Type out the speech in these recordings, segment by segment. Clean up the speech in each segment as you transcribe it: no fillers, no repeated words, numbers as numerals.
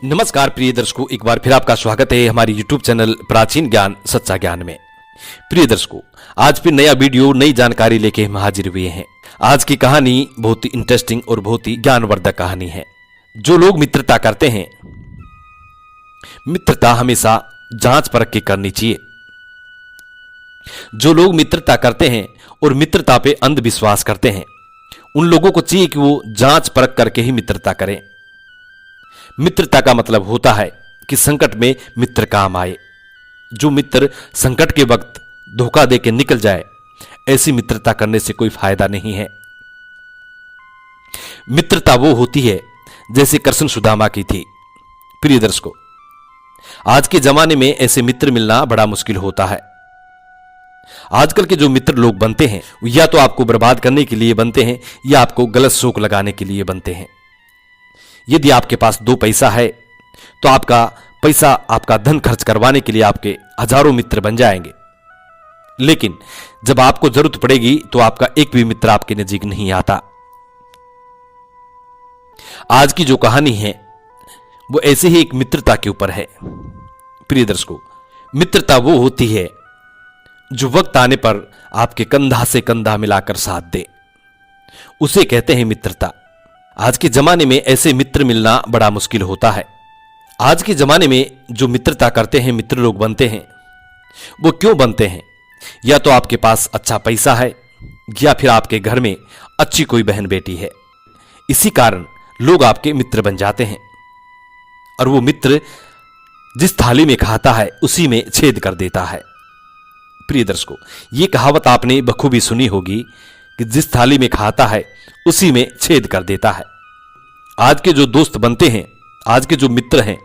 नमस्कार प्रिय दर्शकों, एक बार फिर आपका स्वागत है हमारी YouTube चैनल प्राचीन ज्ञान सच्चा ज्ञान में। प्रिय दर्शकों, आज फिर नया वीडियो नई जानकारी लेके हम हाजिर हुए हैं। आज की कहानी बहुत ही इंटरेस्टिंग और बहुत ही ज्ञानवर्धक कहानी है। जो लोग मित्रता करते हैं, मित्रता हमेशा जांच परख के करनी चाहिए। जो लोग मित्रता करते हैं और मित्रता पे अंधविश्वास करते हैं, उन लोगों को चाहिए कि वो जांच परख करके ही मित्रता करें। मित्रता का मतलब होता है कि संकट में मित्र काम आए। जो मित्र संकट के वक्त धोखा देके निकल जाए, ऐसी मित्रता करने से कोई फायदा नहीं है। मित्रता वो होती है जैसे कृष्ण सुदामा की थी। प्रिय दर्शकों, आज के जमाने में ऐसे मित्र मिलना बड़ा मुश्किल होता है। आजकल के जो मित्र लोग बनते हैं, या तो आपको बर्बाद करने के लिए बनते हैं या आपको गलत शौक लगाने के लिए बनते हैं। यदि आपके पास 2 पैसा है तो आपका पैसा, आपका धन खर्च करवाने के लिए आपके हजारों मित्र बन जाएंगे, लेकिन जब आपको जरूरत पड़ेगी तो आपका एक भी मित्र आपके नजीक नहीं आता। आज की जो कहानी है वो ऐसे ही एक मित्रता के ऊपर है। प्रिय दर्शकों, मित्रता वो होती है जो वक्त आने पर आपके कंधा से कंधा मिलाकर साथ दे, उसे कहते हैं मित्रता। आज के जमाने में ऐसे मित्र मिलना बड़ा मुश्किल होता है। आज के जमाने में जो मित्रता करते हैं, मित्र लोग बनते हैं, वो क्यों बनते हैं? या तो आपके पास अच्छा पैसा है, या फिर आपके घर में अच्छी कोई बहन बेटी है। इसी कारण लोग आपके मित्र बन जाते हैं, और वो मित्र जिस थाली में खाता है उसी में छेद कर देता है। प्रिय दर्शकों, ये कहावत आपने बखूबी सुनी होगी कि जिस थाली में खाता है उसी में छेद कर देता है। आज के जो दोस्त बनते हैं, आज के जो मित्र हैं,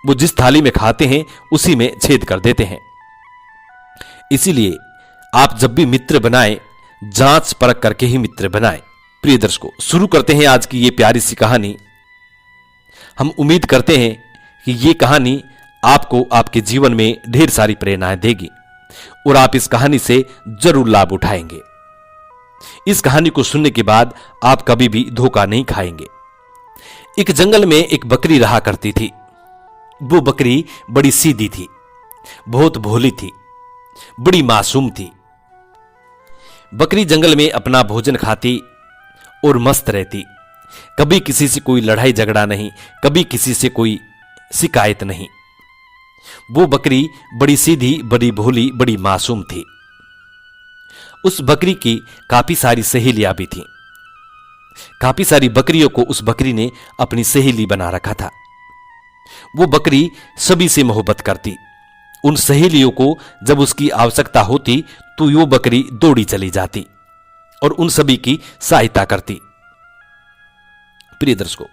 वो जिस थाली में खाते हैं उसी में छेद कर देते हैं। इसीलिए आप जब भी मित्र बनाएं, जांच परख करके ही मित्र बनाएं। प्रिय दर्शकों, शुरू करते हैं आज की ये प्यारी सी कहानी। हम उम्मीद करते हैं कि ये कहानी आपको आपके जीवन में ढेर सारी प्रेरणाएं देगी और आप इस कहानी से जरूर लाभ उठाएंगे। इस कहानी को सुनने के बाद आप कभी भी धोखा नहीं खाएंगे। एक जंगल में एक बकरी रहा करती थी। वो बकरी बड़ी सीधी थी, बहुत भोली थी, बड़ी मासूम थी। बकरी जंगल में अपना भोजन खाती और मस्त रहती। कभी किसी से कोई लड़ाई झगड़ा नहीं, कभी किसी से कोई शिकायत नहीं। वो बकरी बड़ी सीधी, बड़ी भोली, बड़ी मासूम थी। उस बकरी की काफी सारी सहेलियां भी थीं। काफी सारी बकरियों को उस बकरी ने अपनी सहेली बना रखा था। वो बकरी सभी से मोहब्बत करती। उन सहेलियों को जब उसकी आवश्यकता होती तो वो बकरी दौड़ी चली जाती और उन सभी की सहायता करती। प्रिय दर्शकों,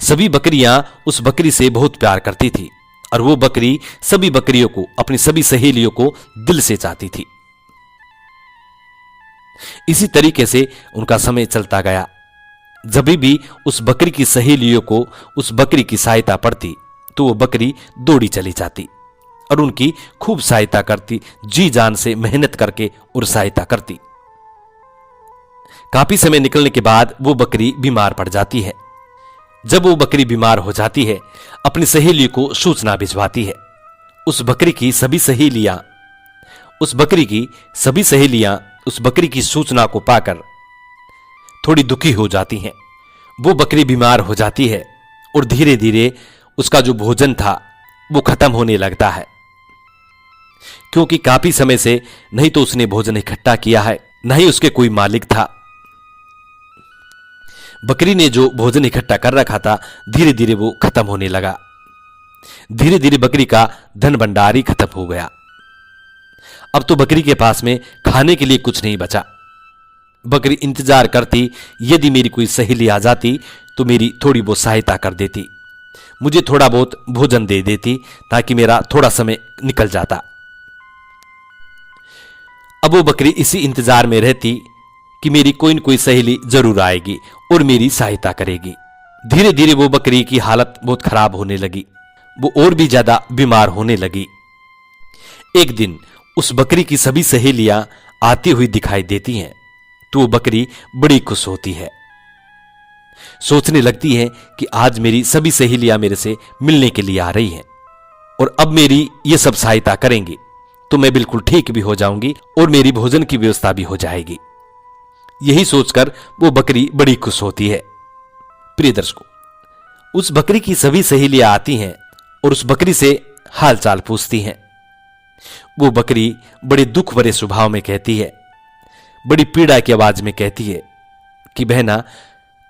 सभी बकरियां उस बकरी से बहुत प्यार करती थी और वो बकरी सभी बकरियों को, अपनी सभी सहेलियों को दिल से चाहती थी। इसी तरीके से उनका समय चलता गया। जब भी उस बकरी की सहेलियों को उस बकरी की सहायता पड़ती तो वो बकरी दौड़ी चली जाती और उनकी खूब सहायता करती, जी जान से मेहनत करके और सहायता करती। काफी समय निकलने के बाद वो बकरी बीमार पड़ जाती है। जब वो बकरी बीमार हो जाती है, अपनी सहेली को सूचना भिजवाती है। उस बकरी की सभी सहेलियां उस बकरी की सूचना को पाकर थोड़ी दुखी हो जाती हैं। वो बकरी बीमार हो जाती है और धीरे धीरे उसका जो भोजन था वो खत्म होने लगता है, क्योंकि काफी समय से नहीं तो उसने भोजन इकट्ठा किया है, न ही उसके कोई मालिक था। बकरी ने जो भोजन इकट्ठा कर रखा था, धीरे धीरे वो खत्म होने लगा। धीरे धीरे बकरी का धन भंडार ही खत्म हो गया। अब तो बकरी के पास में खाने के लिए कुछ नहीं बचा। बकरी इंतजार करती, यदि मेरी कोई सहेली आ जाती तो मेरी थोड़ी बहुत सहायता कर देती, मुझे थोड़ा बहुत भोजन दे देती ताकि मेरा थोड़ा समय निकल जाता। अब वो बकरी इसी इंतजार में रहती कि मेरी कोई न कोई सहेली जरूर आएगी और मेरी सहायता करेगी। धीरे धीरे वो बकरी की हालत बहुत खराब होने लगी। वो और भी ज्यादा बीमार होने लगी। एक दिन उस बकरी की सभी सहेलियां आती हुई दिखाई देती हैं तो वो बकरी बड़ी खुश होती है। सोचने लगती है कि आज मेरी सभी सहेलियां मेरे से मिलने के लिए आ रही हैं और अब मेरी ये सब सहायता करेंगी तो मैं बिल्कुल ठीक भी हो जाऊंगी और मेरी भोजन की व्यवस्था भी हो जाएगी। यही सोचकर वो बकरी बड़ी खुश होती है। प्रिय दर्शकों, उस बकरी की सभी सहेलियां आती हैं और उस बकरी से हालचाल पूछती हैं। वो बकरी बड़े दुख भरे स्वभाव में कहती है, बड़ी पीड़ा की आवाज में कहती है कि बहना,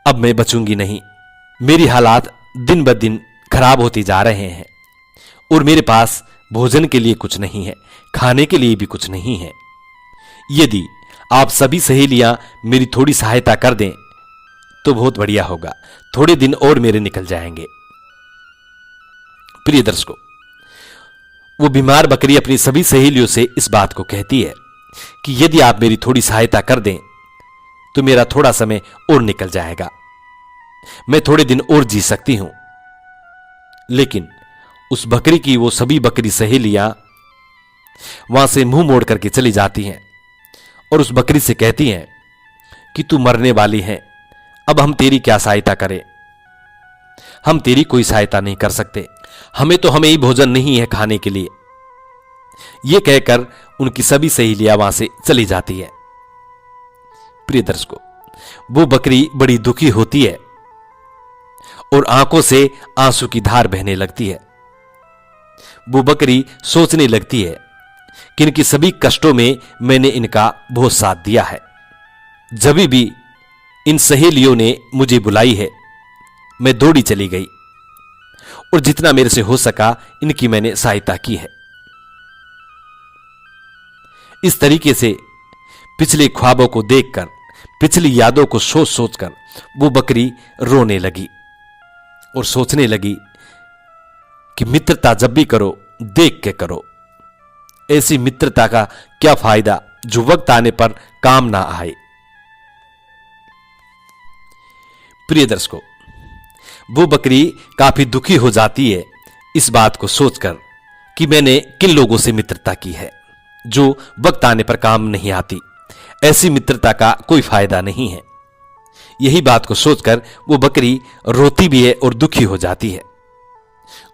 अब मैं बचूंगी नहीं। मेरी हालात दिन ब दिन खराब होती जा रहे हैं और मेरे पास भोजन के लिए कुछ नहीं है, खाने के लिए भी कुछ नहीं है। यदि आप सभी सहेलियां मेरी थोड़ी सहायता कर दें तो बहुत बढ़िया होगा, थोड़े दिन और मेरे निकल जाएंगे। प्रिय दर्शकों, वो बीमार बकरी अपनी सभी सहेलियों से इस बात को कहती है कि यदि आप मेरी थोड़ी सहायता कर दें तो मेरा थोड़ा समय और निकल जाएगा, मैं थोड़े दिन और जी सकती हूं। लेकिन उस बकरी की वो सभी बकरी सहेलियां वहां से मुंह मोड़ करके चली जाती हैं और उस बकरी से कहती हैं कि तू मरने वाली है, अब हम तेरी क्या सहायता करें, हम तेरी कोई सहायता नहीं कर सकते, हमें ही भोजन नहीं है खाने के लिए। यह कहकर उनकी सभी सहेलियां वहां से चली जाती है। प्रिय दर्शकों, वो बकरी बड़ी दुखी होती है और आंखों से आंसू की धार बहने लगती है। वो बकरी सोचने लगती है कि इनकी सभी कष्टों में मैंने इनका बहुत साथ दिया है। जब भी इन सहेलियों ने मुझे बुलाई है मैं दौड़ी चली गई और जितना मेरे से हो सका इनकी मैंने सहायता की है। इस तरीके से पिछले ख्वाबों को देखकर, पिछली यादों को सोच सोचकर वो बकरी रोने लगी और सोचने लगी कि मित्रता जब भी करो देख के करो। ऐसी मित्रता का क्या फायदा जो वक्त आने पर काम ना आए। प्रिय दर्शकों, वो बकरी काफी दुखी हो जाती है इस बात को सोचकर कि मैंने किन लोगों से मित्रता की है जो वक्त आने पर काम नहीं आती। ऐसी मित्रता का कोई फायदा नहीं है। यही बात को सोचकर वो बकरी रोती भी है और दुखी हो जाती है।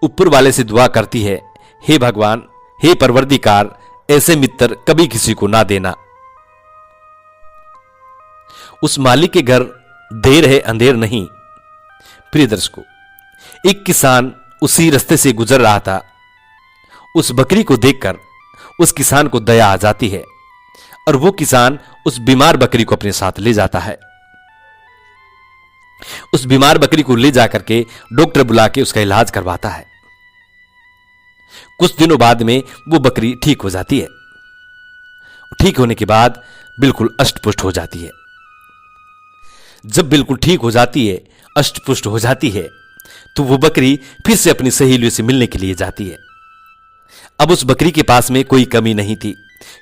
ऊपर वाले से दुआ करती है, हे भगवान, हे परवरदिगार, ऐसे मित्र कभी किसी को ना देना। उस मालिक के घर देर है अंधेर नहीं। प्रिय दर्शकों, एक किसान उसी रास्ते से गुजर रहा था। उस बकरी को देखकर उस किसान को दया आ जाती है और वो किसान उस बीमार बकरी को अपने साथ ले जाता है। उस बीमार बकरी को ले जाकर के डॉक्टर बुला के उसका इलाज करवाता है। कुछ दिनों बाद में वो बकरी ठीक हो जाती है। ठीक होने के बाद बिल्कुल अष्टपुष्ट हो जाती है। जब बिल्कुल ठीक हो जाती है, अष्टपुष्ट हो जाती है, तो वो बकरी फिर से अपनी सहेलियों से मिलने के लिए जाती है। अब उस बकरी के पास में कोई कमी नहीं थी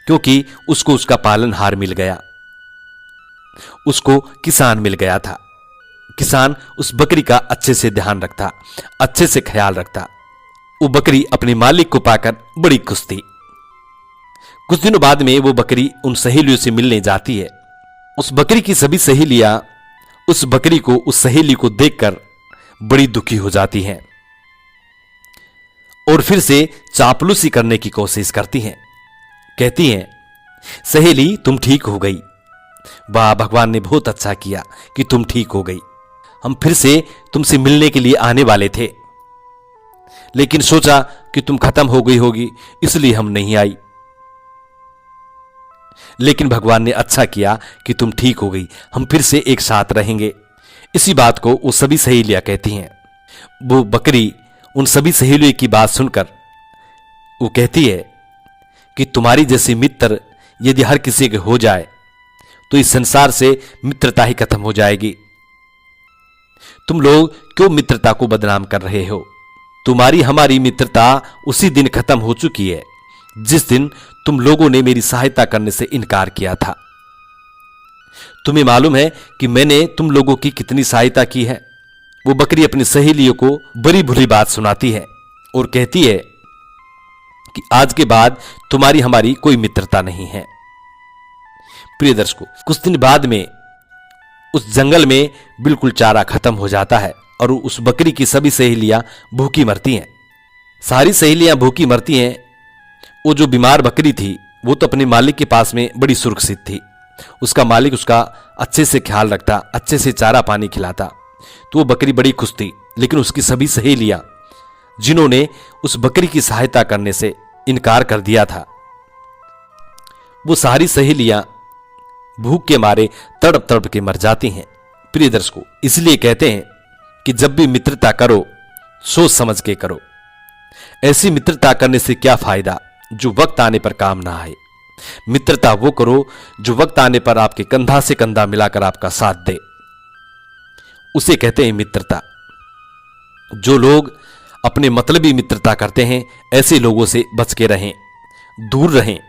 क्योंकि उसको उसका पालनहार मिल गया, उसको किसान मिल गया था। किसान उस बकरी का अच्छे से ध्यान रखता, अच्छे से ख्याल रखता। वो बकरी अपने मालिक को पाकर बड़ी खुश थी। कुछ दिनों बाद में वो बकरी उन सहेलियों से मिलने जाती है। उस बकरी की सभी सहेलियां उस बकरी को, उस सहेली को देखकर बड़ी दुखी हो जाती हैं और फिर से चापलूसी करने की कोशिश करती हैं। कहती हैं, सहेली तुम ठीक हो गई, वाह, भगवान ने बहुत अच्छा किया कि तुम ठीक हो गई। हम फिर से तुमसे मिलने के लिए आने वाले थे, लेकिन सोचा कि तुम खत्म हो गई होगी इसलिए हम नहीं आई। लेकिन भगवान ने अच्छा किया कि तुम ठीक हो गई, हम फिर से एक साथ रहेंगे। इसी बात को वो सभी सहेलियां कहती हैं। वो बकरी उन सभी सहेलियों की बात सुनकर वो कहती है कि तुम्हारी जैसी मित्र यदि हर किसी के हो जाए तो इस संसार से मित्रता ही खत्म हो जाएगी। तुम लोग क्यों मित्रता को बदनाम कर रहे हो? तुम्हारी हमारी मित्रता उसी दिन खत्म हो चुकी है जिस दिन तुम लोगों ने मेरी सहायता करने से इनकार किया था। तुम्हें मालूम है कि मैंने तुम लोगों की कितनी सहायता की है। वो बकरी अपनी सहेलियों को बड़ी बुरी बात सुनाती है और कहती है कि आज के बाद तुम्हारी हमारी कोई मित्रता नहीं है। प्रिय दर्शकों, कुछ दिन बाद में उस जंगल में बिल्कुल चारा खत्म हो जाता है और उस बकरी की सभी सहेलियां भूखी मरती हैं। सारी सहेलियां भूखी मरती हैं। वो जो बीमार बकरी थी वो तो अपने मालिक के पास में बड़ी सुरक्षित थी। उसका मालिक उसका अच्छे से ख्याल रखता, अच्छे से चारा पानी खिलाता, तो वो बकरी बड़ी खुश थी। लेकिन उसकी सभी सहेलियां जिन्होंने उस बकरी की सहायता करने से इनकार कर दिया था, वो सारी सहेलियां भूख के मारे तड़प तड़प के मर जाती हैं। प्रिय दर्शकों, इसलिए कहते हैं कि जब भी मित्रता करो सोच समझ के करो। ऐसी मित्रता करने से क्या फायदा जो वक्त आने पर काम ना आए। मित्रता वो करो जो वक्त आने पर आपके कंधा से कंधा मिलाकर आपका साथ दे, उसे कहते हैं मित्रता। जो लोग अपने मतलबी मित्रता करते हैं ऐसे लोगों से बच के रहें, दूर रहें।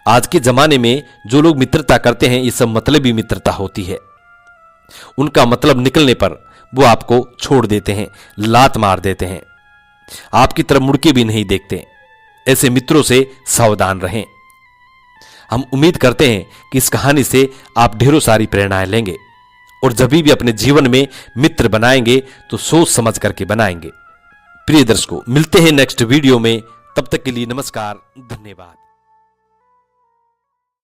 आज के जमाने में जो लोग मित्रता करते हैं ये सब मतलबी मित्रता होती है। उनका मतलब निकलने पर वो आपको छोड़ देते हैं, लात मार देते हैं, आपकी तरफ मुड़ के भी नहीं देखते। ऐसे मित्रों से सावधान रहें। हम उम्मीद करते हैं कि इस कहानी से आप ढेरों सारी प्रेरणाएं लेंगे और जब भी अपने जीवन में मित्र बनाएंगे तो सोच समझ करके बनाएंगे। प्रिय दर्शकों, मिलते हैं नेक्स्ट वीडियो में। तब तक के लिए नमस्कार, धन्यवाद।